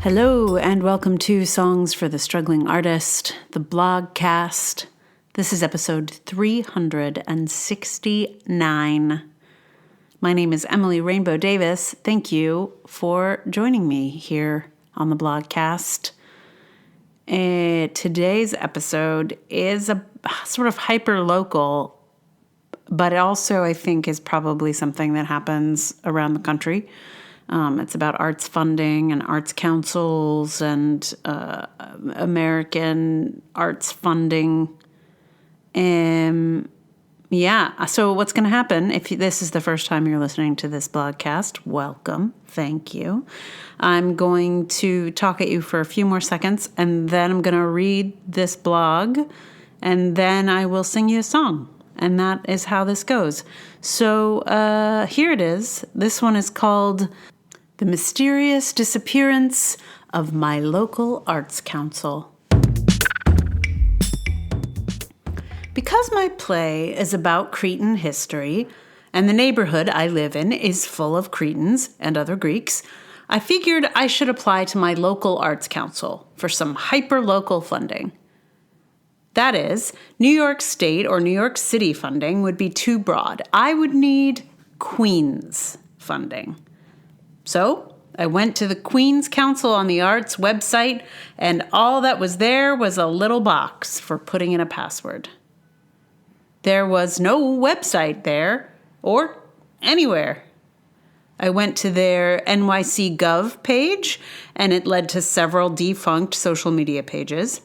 Hello and welcome to Songs for the Struggling Artist, the blogcast. This is episode 369. My name is Emily Rainbow Davis. Thank you for joining me here on the blogcast. Today's episode is a sort of hyper-local, but also I think is probably something that happens around the country. It's about arts funding and arts councils and American arts funding. So what's going to happen if this is the first time you're listening to this blogcast? Welcome. Thank you. I'm going to talk at you for a few more seconds, and then I'm going to read this blog, and then I will sing you a song. And that is how this goes. So here it is. This one is called The Mysterious Disappearance of My Local Arts Council. Because my play is about Cretan history, and the neighborhood I live in is full of Cretans and other Greeks, I figured I should apply to my local arts council for some hyper-local funding. That is, New York State or New York City funding would be too broad. I would need Queens funding. So I went to the Queens Council on the Arts website, and all that was there was a little box for putting in a password. There was no website there or anywhere. I went to their NYC Gov page, and it led to several defunct social media pages.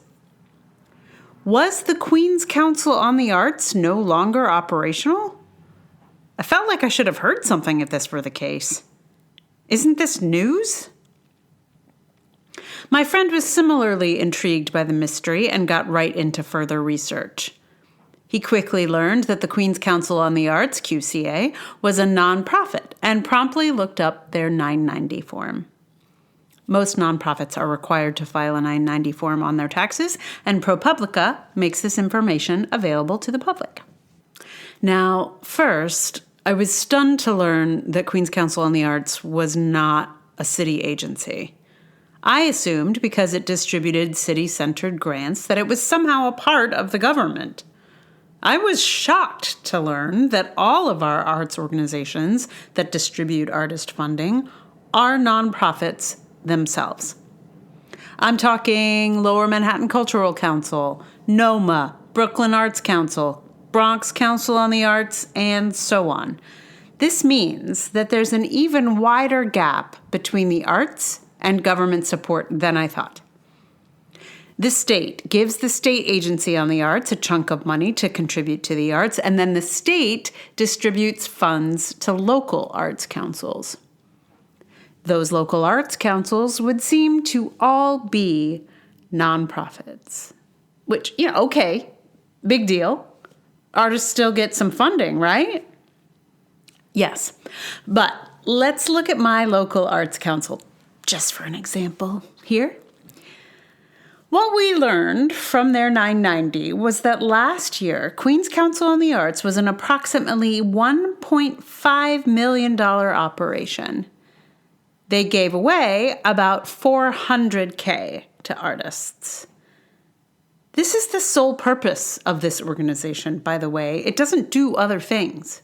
Was the Queens Council on the Arts no longer operational? I felt like I should have heard something if this were the case. Isn't this news? My friend was similarly intrigued by the mystery and got right into further research. He quickly learned that the Queens Council on the Arts, QCA, was a nonprofit and promptly looked up their 990 form. Most nonprofits are required to file a 990 form on their taxes, and ProPublica makes this information available to the public. Now, first, I was stunned to learn that Queens Council on the Arts was not a city agency. I assumed because it distributed city-centered grants that it was somehow a part of the government. I was shocked to learn that all of our arts organizations that distribute artist funding are nonprofits themselves. I'm talking Lower Manhattan Cultural Council, NOMA, Brooklyn Arts Council, Bronx Council on the Arts, and so on. This means that there's an even wider gap between the arts and government support than I thought. The state gives the state agency on the arts a chunk of money to contribute to the arts, and then the state distributes funds to local arts councils. Those local arts councils would seem to all be nonprofits, which, okay, big deal. Artists still get some funding, right? Yes, but let's look at my local arts council just for an example here. What we learned from their 990 was that last year, Queens Council on the Arts was an approximately $1.5 million operation. They gave away about $400K to artists. This is the sole purpose of this organization, by the way. It doesn't do other things.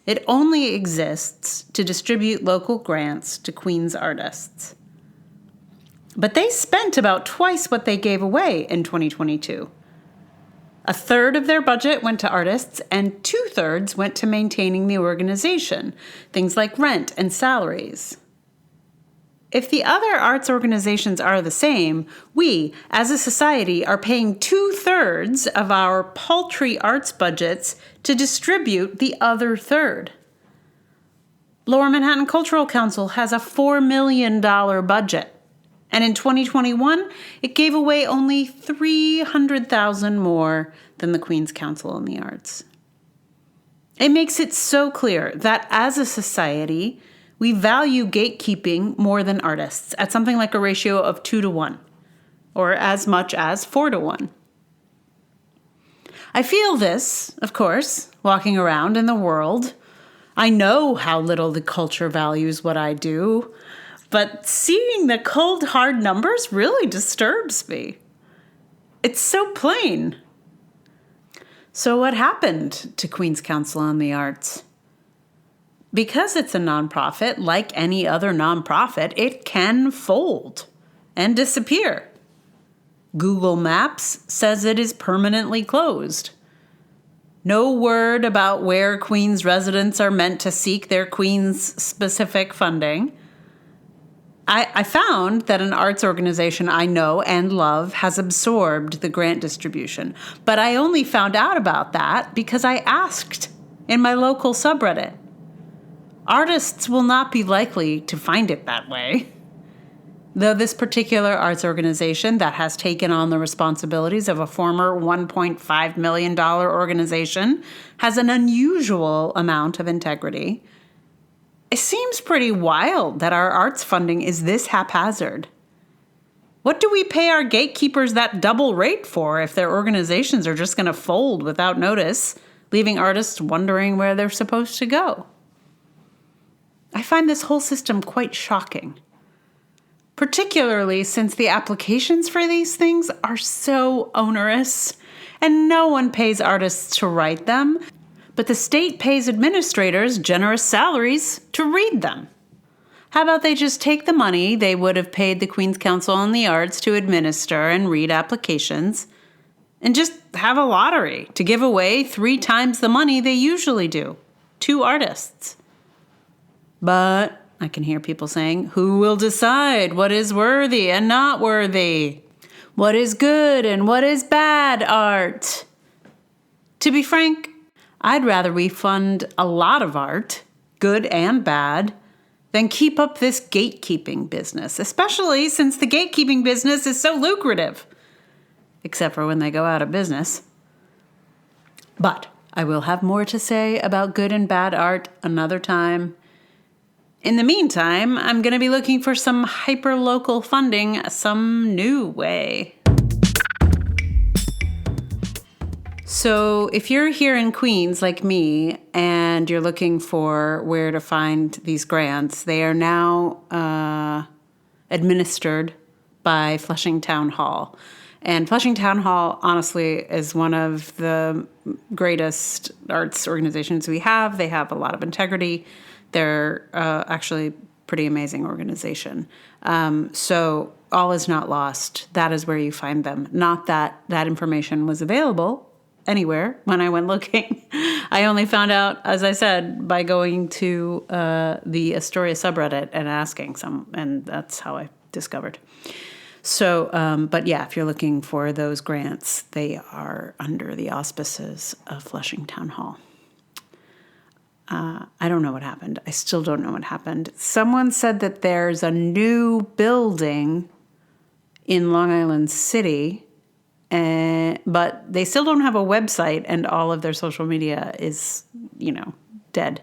It only exists to distribute local grants to Queens artists. But they spent about twice what they gave away in 2022. A third of their budget went to artists, and 2/3 went to maintaining the organization, things like rent and salaries. If the other arts organizations are the same, we, as a society, are paying 2/3 of our paltry arts budgets to distribute the other third. Lower Manhattan Cultural Council has a $4 million budget, and in 2021, it gave away only $300,000 more than the Queens Council on the Arts. It makes it so clear that as a society, we value gatekeeping more than artists at something like a ratio of 2-1, or as much as 4-1. I feel this, of course, walking around in the world. I know how little the culture values what I do, But seeing the cold, hard numbers really disturbs me. It's so plain. So what happened to Queen's Council on the Arts? Because it's a nonprofit, like any other nonprofit, it can fold and disappear. Google Maps says it is permanently closed. No word about where Queens residents are meant to seek their Queens-specific funding. I found that an arts organization I know and love has absorbed the grant distribution, but I only found out about that because I asked in my local subreddit. Artists will not be likely to find it that way. Though this particular arts organization that has taken on the responsibilities of a former $1.5 million organization has an unusual amount of integrity, it seems pretty wild that our arts funding is this haphazard. What do we pay our gatekeepers that double rate for if their organizations are just going to fold without notice, leaving artists wondering where they're supposed to go? I find this whole system quite shocking, particularly since the applications for these things are so onerous and no one pays artists to write them, but the state pays administrators generous salaries to read them. How about they just take the money they would have paid the Queen's Council on the Arts to administer and read applications and just have a lottery to give away 3 times the money they usually do to artists? But I can hear people saying, who will decide what is worthy and not worthy? What is good and what is bad art? To be frank, I'd rather we fund a lot of art, good and bad, than keep up this gatekeeping business, especially since the gatekeeping business is so lucrative, except for when they go out of business. But I will have more to say about good and bad art another time. In the meantime, I'm going to be looking for some hyper-local funding some new way. So if you're here in Queens like me and you're looking for where to find these grants, they are now administered by Flushing Town Hall. And Flushing Town Hall, honestly, is one of the greatest arts organizations we have. They have a lot of integrity. They're actually pretty amazing organization. So all is not lost. That is where you find them. Not that that information was available anywhere when I went looking. I only found out, as I said, by going to the Astoria subreddit and asking some, and that's how I discovered. So, but yeah, if you're looking for those grants, they are under the auspices of Flushing Town Hall. I don't know what happened. I still don't know what happened. Someone said that there's a new building in Long Island City, but they still don't have a website, and all of their social media is, dead.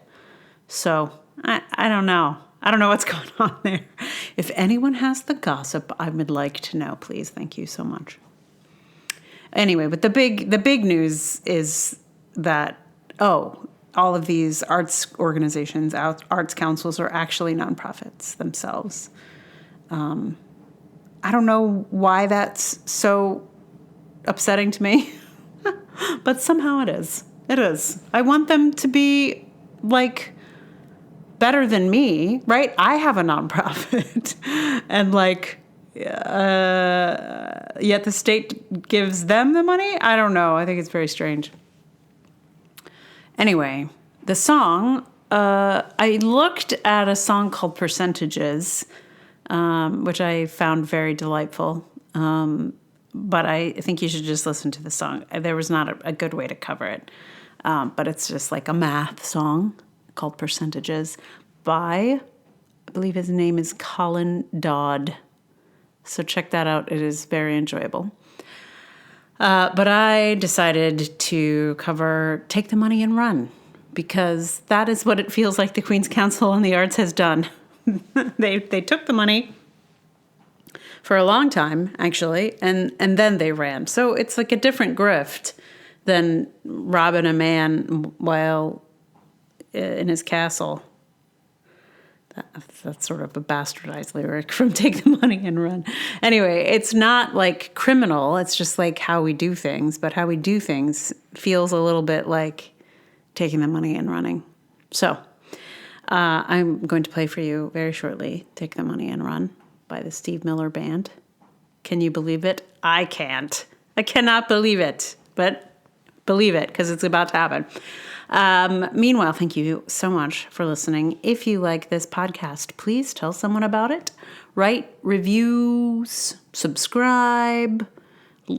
So I don't know. I don't know what's going on there. If anyone has the gossip, I would like to know, please. Thank you so much. Anyway, but the big news is that, all of these arts organizations, arts councils, are actually nonprofits themselves. I don't know why that's so upsetting to me, but somehow it is. It is. I want them to be, better than me, right? I have a nonprofit, and, yet the state gives them the money? I don't know. I think it's very strange. Anyway, the song, I looked at a song called Percentages, which I found very delightful. But I think you should just listen to the song. There was not a good way to cover it. But it's just like a math song called Percentages by, I believe his name is Colin Dodd. So check that out. It is very enjoyable. But I decided to cover Take the Money and Run, because that is what it feels like the Queen's Council on the Arts has done. They took the money for a long time, actually, and then they ran. So it's like a different grift than robbing a man while in his castle. That's sort of a bastardized lyric from Take the Money and Run. Anyway, it's not like criminal. It's just like how we do things. But how we do things feels a little bit like taking the money and running. So I'm going to play for you very shortly, Take the Money and Run by the Steve Miller Band. Can you believe it? I can't. I cannot believe it. But believe it, because it's about to happen. Meanwhile, thank you so much for listening. If you like this podcast, please tell someone about it. Write reviews, subscribe,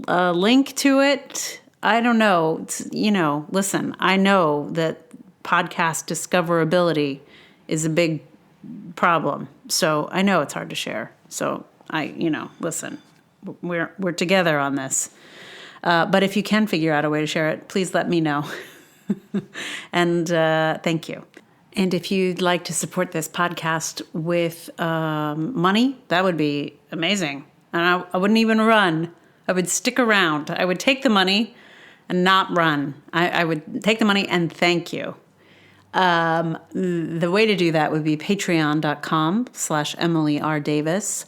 link to it. I don't know. Listen, I know that podcast discoverability is a big problem. So I know it's hard to share. So listen, we're together on this. But if you can figure out a way to share it, please let me know. And thank you. And if you'd like to support this podcast with money, that would be amazing. And I wouldn't even run. I would stick around. I would take the money and not run. I would take the money and thank you. The way to do that would be patreon.com/Emily R. Davis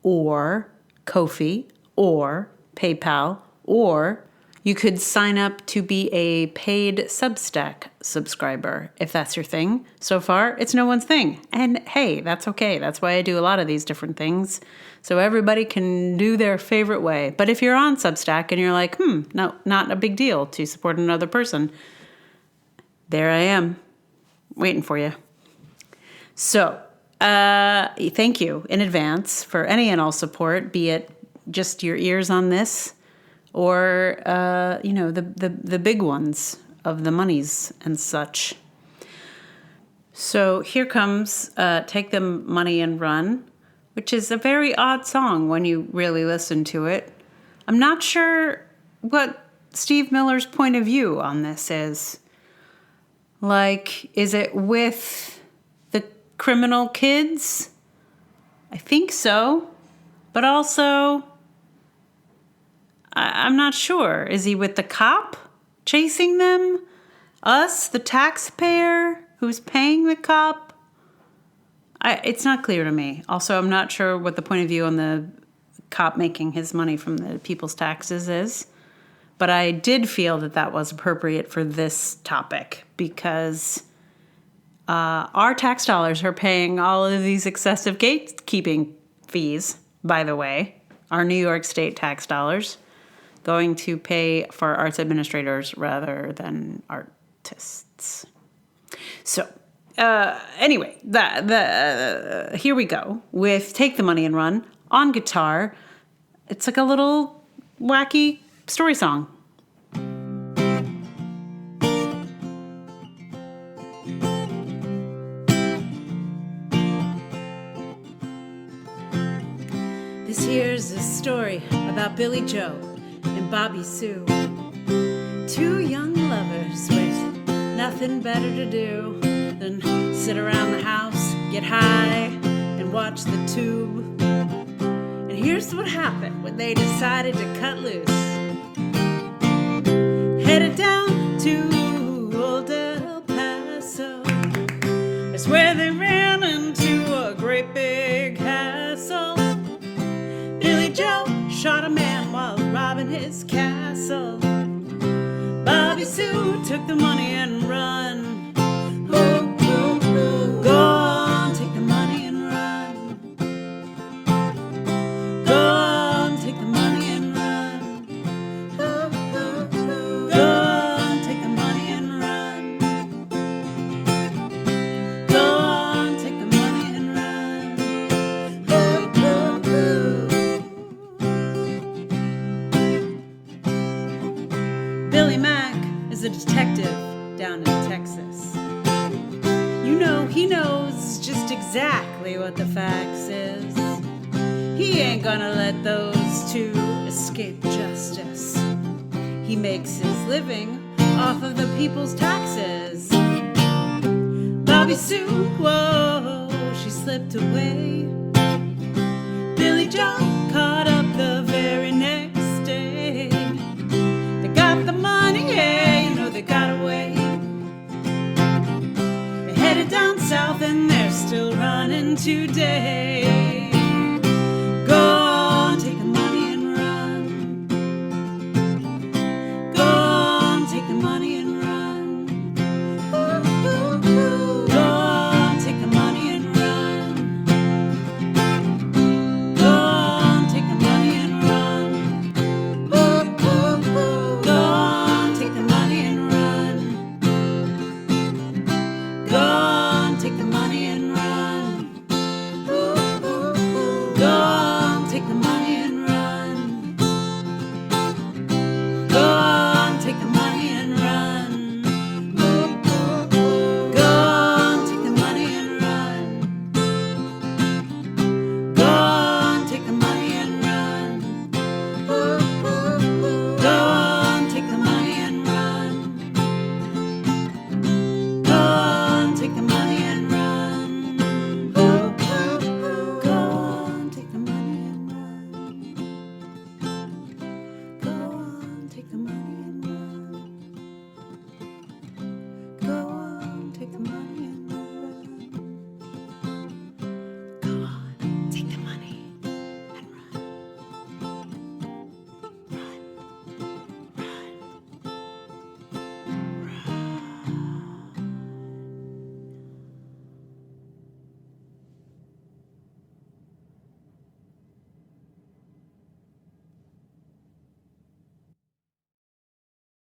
or Ko-fi or PayPal, or you could sign up to be a paid Substack subscriber if that's your thing. So far, it's no one's thing. And hey, that's okay. That's why I do a lot of these different things. So everybody can do their favorite way. But if you're on Substack and you're like, no, not a big deal to support another person, there I am, waiting for you. So thank you in advance for any and all support, be it just your ears on this, or the big ones of the monies and such. So here comes Take the Money and Run, which is a very odd song when you really listen to it. I'm not sure what Steve Miller's point of view on this is. Like, is it with the criminal kids? I think so. But also, I'm not sure. Is he with the cop chasing them? Us, the taxpayer who's paying the cop? It's not clear to me. Also, I'm not sure what the point of view on the cop making his money from the people's taxes is. But I did feel that was appropriate for this topic because our tax dollars are paying all of these excessive gatekeeping fees, by the way. Our New York State tax dollars going to pay for arts administrators rather than artists. So anyway, here we go with Take the Money and Run on guitar. It's like a little wacky story song. This here's a story about Billy Joe and Bobby Sue, two young lovers with nothing better to do than sit around the house, get high, and watch the tube. And here's what happened when they decided to cut loose. Headed down to old El Paso. That's where they ran into a great big hassle. Billy Joe shot a man while robbing his castle. Bobby Sue took the money and run. Oh, oh, oh. Go on, take the money and run. Go on, take the money and run. Oh, oh, oh. Go on, take the money and run. Go on, take the money and run. Oh, oh, oh. Billy Mack is a detective down in Texas. You know, he knows just exactly what the facts is. He ain't gonna let those two escape justice. He makes his living off of the people's taxes. Bobby Sue, whoa, she slipped away. Billy Joe caught up the very next day. They got the money, yeah, you know they got away. They headed down south and they're still still running today.